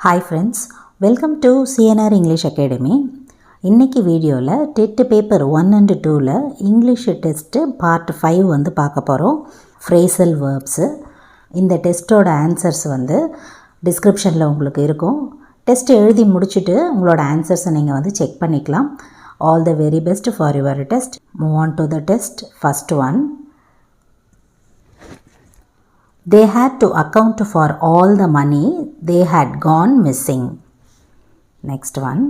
Hi friends, welcome to CNR English Academy. இன்னைக்கு வீடியோவில் TET paper 1 and 2ல English test part 5 வந்து பார்க்க போகிறோம். Phrasal verbs. இந்த டெஸ்ட்டோட ஆன்சர்ஸ் வந்து டிஸ்கிரிப்ஷனில் உங்களுக்கு இருக்கும். டெஸ்ட் எழுதி முடிச்சுட்டு உங்களோட ஆன்சர்ஸை நீங்கள் வந்து செக் பண்ணிக்கலாம். All the very best for your test. Move on to the test. First one. They had to account for all the money they had gone missing. Next one.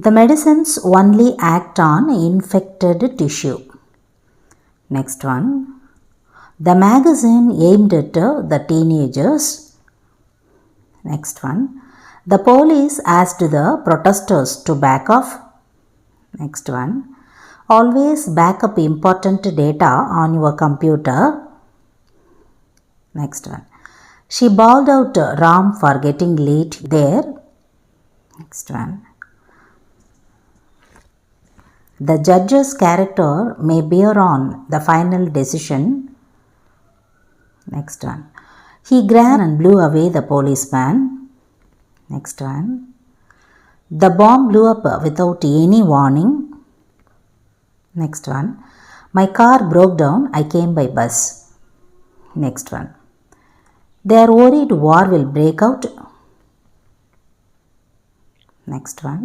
The medicines only act on infected tissue. Next one. The magazine aimed at the teenagers. Next one. The police asked the protesters to back off. Next one. Always back up important data on your computer. Next one. She bawled out Ram for getting late there. Next one. The judge's character may bear on the final decision. Next one. He grabbed and blew away the policeman. Next one. The bomb blew up without any warning. Next one. My car broke down. I came by bus. Next one. They are worried war will break out. Next one.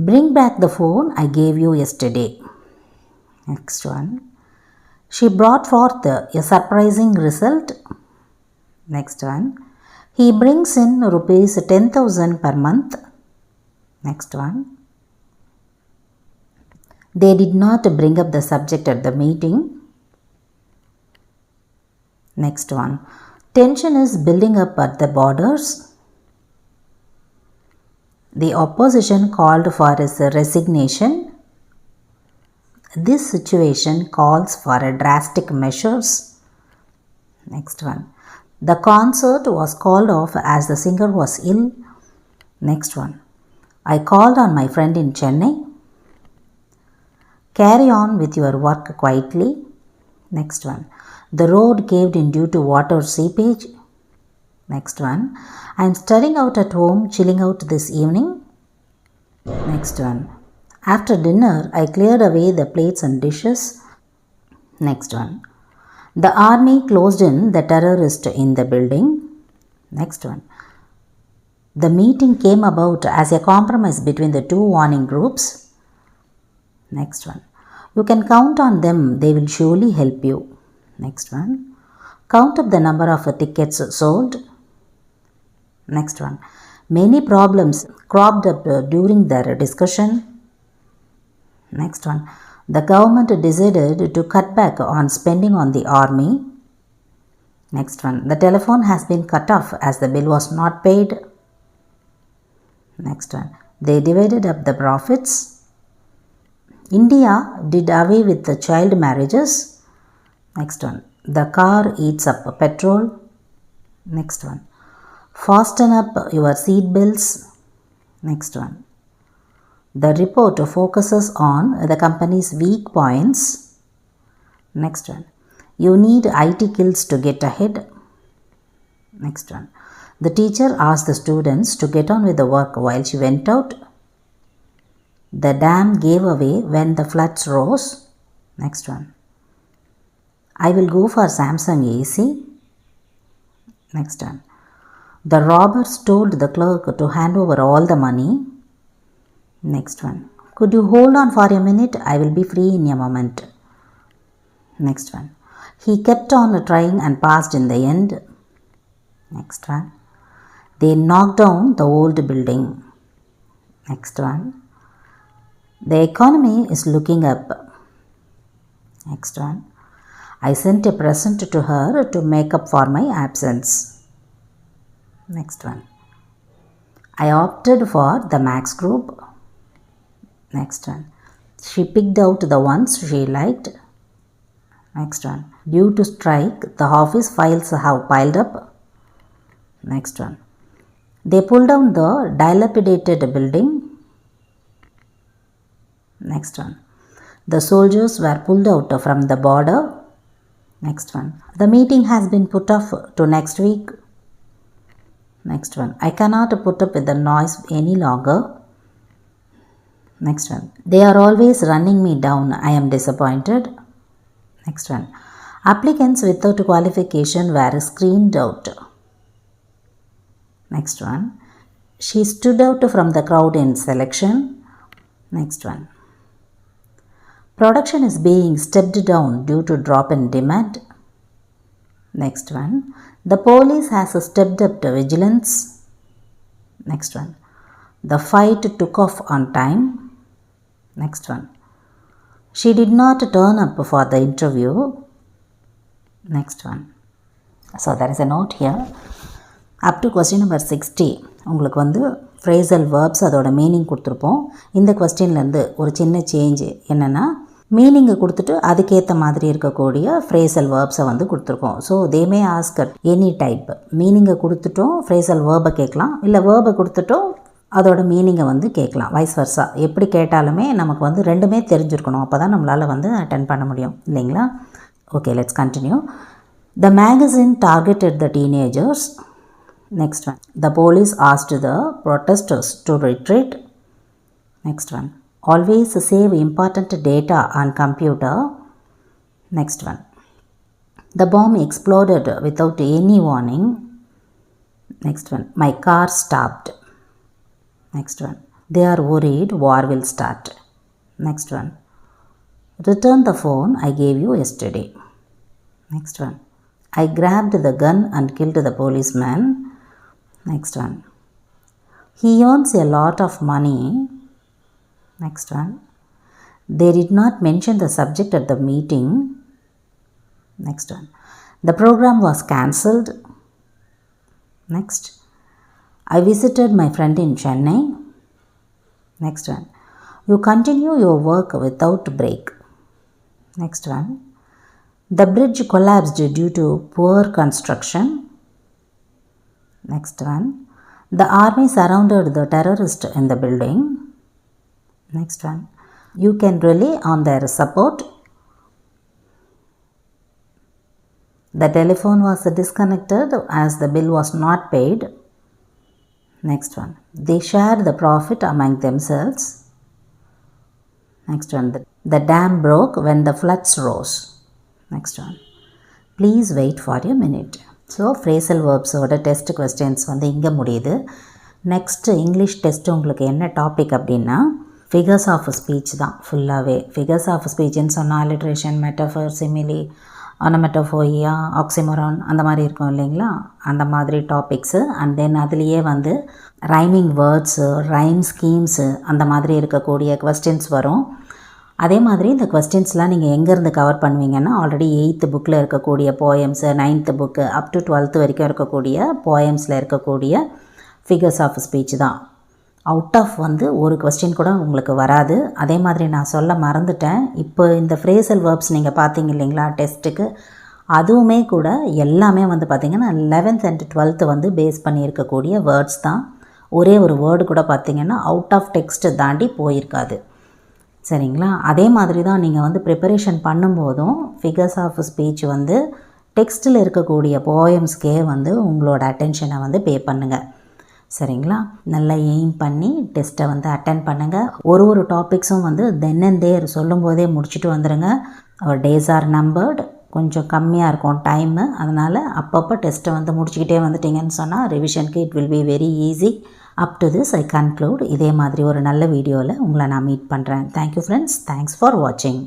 Bring back the phone I gave you yesterday. Next one. She brought forth a surprising result. Next one. He brings in rupees 10,000 per month. Next one. They did not bring up the subject at the meeting. Next one. Tension is building up at the borders. The opposition called for his resignation. This situation calls for drastic measures. Next one. The concert was called off as the singer was ill. Next one. I called on my friend in Chennai. Carry on with your work quietly. Next one. The road caved in due to water seepage. Next one. I am studying out at home, chilling out this evening. Next one. After dinner, I cleared away the plates and dishes. Next one. The army closed in the terrorist in the building. Next one. The meeting came about as a compromise between the two warning groups. Next one. You can count on them, they will surely help you. Next one. Count up the number of tickets sold. Next one. Many problems cropped up during their discussion. Next one. The government decided to cut back on spending on the army. Next one. The telephone has been cut off as the bill was not paid. Next one. They divided up the profits. India did away with the child marriages. Next one. The car eats up petrol. Next one. Fasten up your seat belts. Next one. The report focuses on the company's weak points. Next one. You need IT skills to get ahead. Next one. The teacher asked the students to get on with the work while she went out. The dam gave away when the floods rose. Next one. I will go for Samsung AC. Next one. The robbers told the clerk to hand over all the money. Next one. Could you hold on for a minute? I will be free in a moment. Next one. He kept on trying and passed in the end. Next one. They knocked down the old building. Next one. The economy is looking up. Next one. I sent a present to her to make up for my absence. Next one. I opted for the Max group. Next one. She picked out the ones she liked. Next one. Due to strike, the office files have piled up. Next one. They pulled down the dilapidated building. Next one. The soldiers were pulled out from the border. Next one. The meeting has been put off to next week. Next one. I cannot put up with the noise any longer. Next one. They are always running me down. I am disappointed. Next one. Applicants without qualification were screened out. Next one. She stood out from the crowd in selection. Next one. Production is being stepped down due to drop in demand. Next one. The police has stepped up to vigilance. Next one. The fight took off on time. Next one. She did not turn up for the interview. Next one. So there is a note here. Up to question number 60 உங்களுக்கு வந்து phrasal verbs அதோட meaning கொடுத்துருப்போம். இந்த கொஸ்டின்லேருந்து ஒரு சின்ன change என்னென்னா மீனிங்கை கொடுத்துட்டு அதுக்கேற்ற மாதிரி இருக்கக்கூடிய phrasal verbsஸை வந்து கொடுத்துருக்கோம். So they may ask any type. மீனிங்கை கொடுத்துட்டோம் phrasal verb கேட்கலாம், இல்லை வேர்பை கொடுத்துட்டோம் அதோட மீனிங்கை வந்து கேட்கலாம். வைஸ் வர்ஸா எப்படி கேட்டாலுமே நமக்கு வந்து ரெண்டுமே தெரிஞ்சிருக்கணும். அப்போ தான் நம்மளால் வந்து அட்டென்ட் பண்ண முடியும் இல்லைங்களா? Okay, let's continue. The magazine targeted the teenagers. Next one. The police asked the protesters to retreat. Next one. Always save important data on computer. Next one. The bomb exploded without any warning. Next one. My car stopped. Next one. They are worried war will start. Next one. Return the phone I gave you yesterday. Next one. I grabbed the gun and killed the policeman. Next one. He earns a lot of money. Next one. They did not mention the subject at the meeting. Next one. The program was cancelled. Next. I visited my friend in Chennai. Next one. You continue your work without break. Next one. The bridge collapsed due to poor construction. Next one. The army surrounded the terrorist in the building. Next one. You can rely on their support. The telephone was disconnected as the bill was not paid. Next one. They shared the profit among themselves. Next one. The dam broke when the floods rose. Next one. Please wait for a minute. So phrasal verbsோட test questions வந்து இங்கே முடியுது. Next English test உங்களுக்கு என்ன topic அப்படின்னா figures of speech தான் ஃபுல்லாகவே. Figures of ஸ்பீச்சுன்னு சொன்னால் அலிட்ரேஷன், மெட்டஃபர், சிமிலி, ஆனமெட்டோஃபோயியா, ஆக்சிமோரான் அந்த மாதிரி இருக்கும் இல்லைங்களா, அந்த மாதிரி டாபிக்ஸு. அண்ட் தென் அதுலேயே வந்து ரைமிங் வேர்ட்ஸு, ரைம் ஸ்கீம்ஸு அந்த மாதிரி இருக்கக்கூடிய கொஸ்டின்ஸ் வரும். அதே மாதிரி இந்த கொஸ்டின்ஸ்லாம் நீங்கள் எங்கேருந்து கவர் பண்ணுவீங்கன்னா ஆல்ரெடி 8th புக்கில் இருக்கக்கூடிய poems, 9th book up to 12th வரைக்கும் இருக்கக்கூடிய போயம்ஸில் இருக்கக்கூடிய ஃபிகர்ஸ் ஆஃப் ஸ்பீச் தான். அவுட் ஆஃப் வந்து ஒரு கொஸ்டின் கூட உங்களுக்கு வராது. அதே மாதிரி நான் சொல்ல மறந்துட்டேன், இப்போ இந்த phrasal verbs நீங்கள் பார்த்தீங்க இல்லைங்களா டெஸ்ட்டுக்கு, அதுவுமே கூட எல்லாமே வந்து பார்த்திங்கன்னா 11th and 12th வந்து பேஸ் பண்ணி இருக்கக்கூடிய வேர்ட்ஸ் தான். ஒரே ஒரு வேர்டு கூட பார்த்திங்கன்னா அவுட் ஆஃப் டெக்ஸ்ட்டு தாண்டி போயிருக்காது சரிங்களா? அதே மாதிரி தான் நீங்கள் வந்து ப்ரிப்பரேஷன் பண்ணும்போதும் ஃபிகர்ஸ் ஆஃப் ஸ்பீச் வந்து டெக்ஸ்ட்டில் இருக்கக்கூடிய போயம்ஸ்க்கே வந்து உங்களோட அட்டென்ஷனை வந்து பே பண்ணுங்கள் சரிங்களா? நல்லா எய்ம் பண்ணி டெஸ்ட்டை வந்து அட்டென்ட் பண்ணுங்கள். ஒரு டாபிக்ஸும் வந்து தென் அண்ட் தேர் சொல்லும் போதே முடிச்சுட்டு வந்துடுங்க. அவர் டேஸ் ஆர் நம்பர்டு, கொஞ்சம் கம்மியாக இருக்கும் டைமு, அதனால் அப்பப்போ டெஸ்ட்டை வந்து முடிச்சுக்கிட்டே வந்துட்டிங்கன்னு சொன்னால் ரிவிஷனுக்கு it will be very easy. Up to this I conclude. இதே மாதிரி ஒரு நல்ல வீடியோவில் உங்களை நான் மீட் பண்ணுறேன். Thank you friends. தேங்க்ஸ் ஃபார் வாட்சிங்.